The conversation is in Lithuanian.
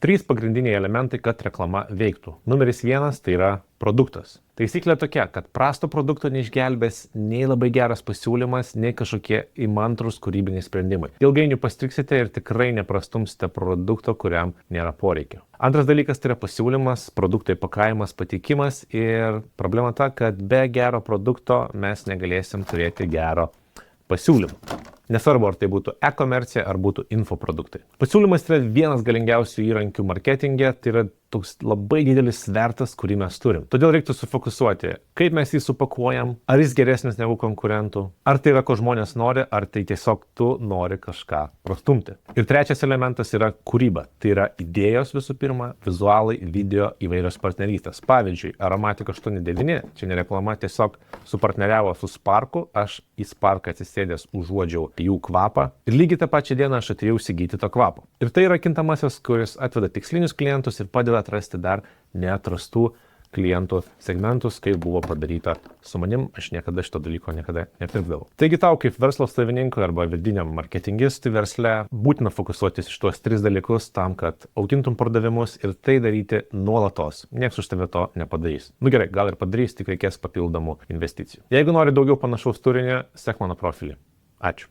Trys pagrindiniai elementai, kad reklama veiktų. Numeris 1 tai yra produktas. Taisyklė tokia, kad prasto produkto neišgelbės nei labai geras pasiūlymas, nei kažkokie įmantrus kūrybiniai sprendimai. Ilgainiui pastriksite ir tikrai neprastumsite produkto, kuriam nėra poreikio. Antras dalykas tai yra pasiūlymas, produkto įpakavimas, pateikimas ir problema ta, kad be gero produkto mes negalėsim turėti gero pasiūlymų. Nesvarbu, ar tai būtų e-komercija, ar būtų infoproduktai. Pasiūlymas yra vienas galingiausių įrankių marketinge, tai yra toks labai didelis svertas, kurį mes turim. Todėl reiktų sufokusuoti, kaip mes jį supakuojam, ar jis geresnis negu konkurentų, ar tai yra, ko žmonės nori, ar tai tiesiog tu nori kažką prastumti. Ir trečias elementas yra kūryba. Tai yra idėjos visų pirma, vizualai, video, įvairios partnerystės. Pavyzdžiui, Aromatika 89, čia ne reklama, tiesiog supartneriavo su Sparku, aš į Sparką atsisėdęs užuodžiau jų kvapą ir lygiai tą pačią dieną aš atėjau įsigyti to kvapo. Ir tai yra kintamasis, kuris atveda tikslinius klientus ir padeda atrasti dar neatrastų klientų segmentus, kaip buvo padaryta su manim, aš niekada šito dalyko nepirkdavau. Taigi tau kaip verslo savininkui arba vidiniam marketingistui versle būtina fokusuotis iš tuos 3 dalykus tam, kad augintum pardavimus ir tai daryti nuolatos. Niekas už tave to nepadarys. Gerai, gal ir padarys, tik reikės papildomų investicijų. Jeigu nori daugiau panašaus turinio, sek mano profilį. Ačiū.